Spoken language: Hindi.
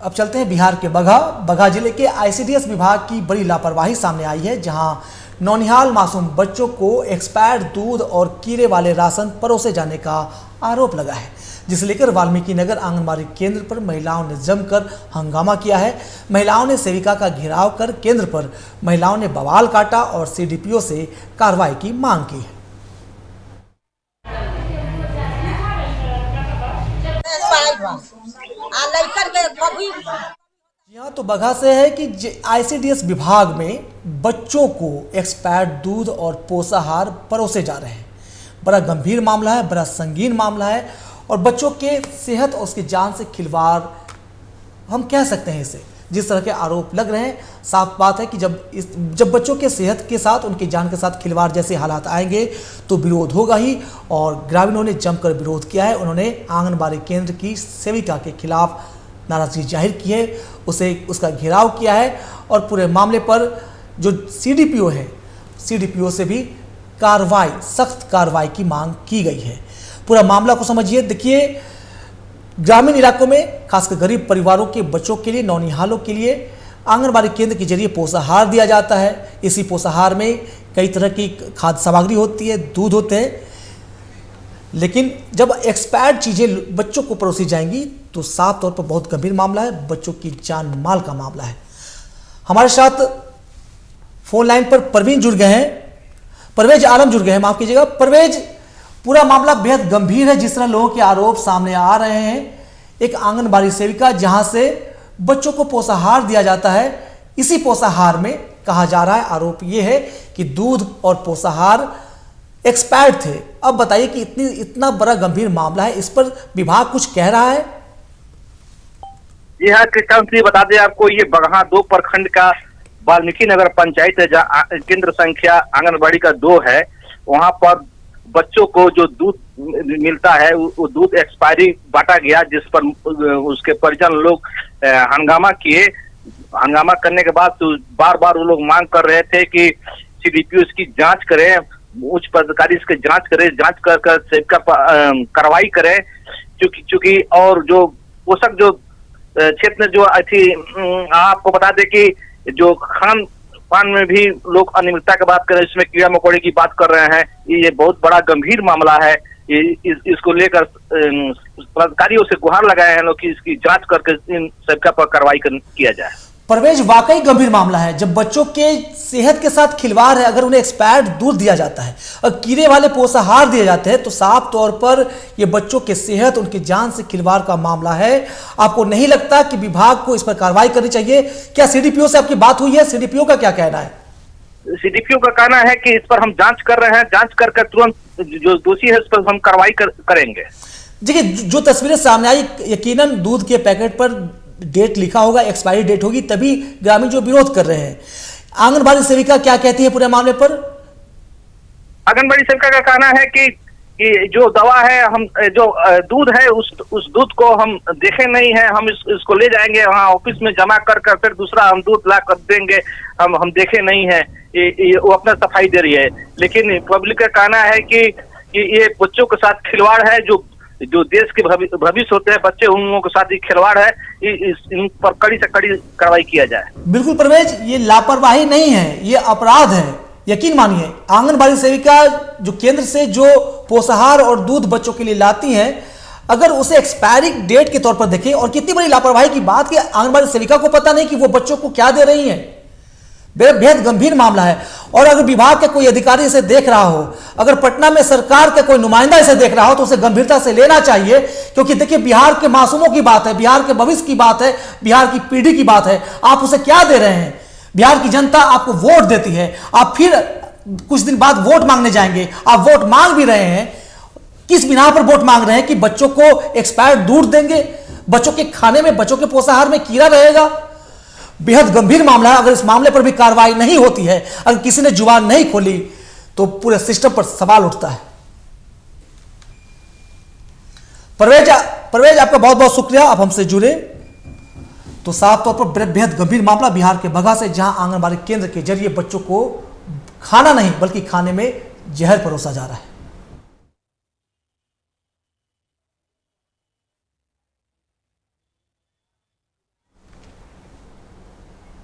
अब चलते हैं बिहार के बगहा जिले के आईसीडीएस विभाग की बड़ी लापरवाही सामने आई है, जहां नौनिहाल मासूम बच्चों को एक्सपायर्ड दूध और कीड़े वाले राशन परोसे जाने का आरोप लगा है, जिसे लेकर वाल्मीकि नगर आंगनबाड़ी केंद्र पर महिलाओं ने जमकर हंगामा किया है। महिलाओं ने सेविका का घेराव कर केंद्र पर महिलाओं ने बवाल काटा और सीडीपीओ से कार्रवाई की मांग की है। यहाँ तो बगहा से है कि आईसीडीएस विभाग में बच्चों को एक्सपायर्ड दूध और पोषाहार परोसे जा रहे हैं। बड़ा गंभीर मामला है, बड़ा संगीन मामला है और बच्चों के सेहत और उसकी जान से खिलवाड़ हम कह सकते हैं इसे। जिस तरह के आरोप लग रहे हैं, साफ बात है कि जब बच्चों के सेहत के साथ उनकी जान के साथ खिलवाड़ जैसे हालात आएंगे तो विरोध होगा ही। और ग्रामीणों ने जमकर विरोध किया है। उन्होंने आंगनबाड़ी केंद्र की सेविका के खिलाफ नाराजगी जाहिर की है, उसका घेराव किया है और पूरे मामले पर जो सीडीपीओ है, सीडीपीओ से भी सख्त कार्रवाई की मांग की गई है। पूरा मामला को समझिए। देखिए, ग्रामीण इलाकों में खासकर गरीब परिवारों के बच्चों के लिए, नौनिहालों के लिए आंगनबाड़ी केंद्र के जरिए पोषाहार दिया जाता है। इसी पोषाहार में कई तरह की खाद्य सामग्री होती है, दूध होते हैं, लेकिन जब एक्सपायर्ड चीज़ें बच्चों को परोसी जाएंगी तो साफ तौर पर बहुत गंभीर मामला है, बच्चों की जान माल का मामला है। हमारे साथ फोन लाइन पर परवेज आलम जुड़ गए हैं, माफ कीजिएगा। परवेज, पूरा मामला बेहद गंभीर है। जिस तरह लोगों के आरोप सामने आ रहे हैं, एक आंगनबाड़ी सेविका जहां से बच्चों को पोषाहार दिया जाता है, इसी पोषाहार में कहा जा रहा है, आरोप यह है कि दूध और पोषाहार एक्सपायर्ड थे। अब बताइए कि इतना बड़ा गंभीर मामला है, इस पर विभाग कुछ कह रहा है? जी हाँ कृष्ण जी, बता दें आपको, ये बगहा 2 प्रखंड का वाल्मीकि नगर पंचायत है, जहाँ केंद्र संख्या आंगनबाड़ी का 2 है। वहां पर बच्चों को जो दूध मिलता है वो दूध एक्सपायरी बांटा गया, जिस पर उसके परिजन लोग हंगामा किए। हंगामा करने के बाद तो बार बार वो लोग मांग कर रहे थे कि सीडीपीओ इसकी जांच करें, उच्च पदाधिकारी इसकी जांच करें, जांच कर सेविका कार्रवाई करें, चूंकि और जो पोषक जो क्षेत्र में जो थी, आपको बता दें कि जो खान पान में भी लोग अनियमितता की बात करें, इसमें कीड़ा मकोड़े की बात कर रहे हैं। ये बहुत बड़ा गंभीर मामला है। इसको लेकर पदाधिकारियों से गुहार लगाए हैं लोग कि इसकी जांच करके इन सेविका पर कार्रवाई किया जाए। परवेज, वाकई गंभीर मामला है। जब बच्चों के सेहत के साथ खिलवाड़ है, अगर उन्हें एक्सपायर्ड दूध दिया जाता है और कीड़े वाले पोषाहार दिए जाते हैं, तो साफ तौर पर यह बच्चों के सेहत, उनकी जान से खिलवाड़ का मामला है। आपको नहीं लगता कि विभाग को इस पर कार्रवाई करनी चाहिए? क्या सीडीपीओ से आपकी बात हुई है? सीडीपीओ का क्या कहना है? सीडीपीओ का कहना है कि इस पर हम जांच कर रहे हैं, जांच कर तुरंत जो दोषी है इस पर हम कार्रवाई करेंगे। देखिए, जो तस्वीरें सामने आई, यकीनन दूध के पैकेट पर डेट लिखा होगा, एक्सपायरी डेट होगी, तभी ग्रामीण जो विरोध कर रहे हैं। आंगनबाड़ी सेविका क्या कहती है पूरे मामले पर? आंगनबाड़ी सेविका का कहना है कि जो दवा है, हम जो दूध है उस दूध को हम देखे नहीं है, हम इसको ले जाएंगे वहाँ ऑफिस में जमा कर फिर दूसरा हम दूध ला कर देंगे, हम देखे नहीं है। वो अपना सफाई दे रही है, लेकिन पब्लिक का कहना है कि ये बच्चों के साथ खिलवाड़ है। जो देश के भविष्य होते हैं बच्चे, उन लोगों के साथ ही खिलवाड़ है। इन पर कड़ी से कड़ी कार्रवाई किया जाए। बिल्कुल परवेज, ये लापरवाही नहीं है, ये अपराध है। यकीन मानिए, आंगनबाड़ी सेविका जो केंद्र से जो पोषाहार और दूध बच्चों के लिए लाती हैं, अगर उसे एक्सपायरी डेट के तौर पर देखें, और कितनी बड़ी लापरवाही की बात कि आंगनबाड़ी सेविका को पता नहीं कि वो बच्चों को क्या दे रही है। बेहद गंभीर मामला है। और अगर विभाग का कोई अधिकारी इसे देख रहा हो, अगर पटना में सरकार का कोई नुमाइंदा इसे देख रहा हो, तो उसे गंभीरता से लेना चाहिए। क्योंकि देखिए, बिहार के मासूमों की बात है, बिहार के भविष्य की बात है, बिहार की पीढ़ी की बात है। आप उसे क्या दे रहे हैं? बिहार की जनता आपको वोट देती है, आप फिर कुछ दिन बाद वोट मांगने जाएंगे। आप वोट मांग भी रहे हैं, किस बिना पर वोट मांग रहे हैं? कि बच्चों को एक्सपायर्ड दूध देंगे, बच्चों के खाने में, बच्चों के पोषाहार में कीड़ा रहेगा। बेहद गंभीर मामला है। अगर इस मामले पर भी कार्रवाई नहीं होती है, अगर किसी ने जुबान नहीं खोली, तो पूरे सिस्टम पर सवाल उठता है। परवेज, आपका बहुत बहुत शुक्रिया, आप हमसे जुड़े। तो साफ तौर पर बेहद गंभीर मामला बिहार के बगहा से, जहां आंगनबाड़ी केंद्र के जरिए बच्चों को खाना नहीं बल्कि खाने में जहर परोसा जा रहा है।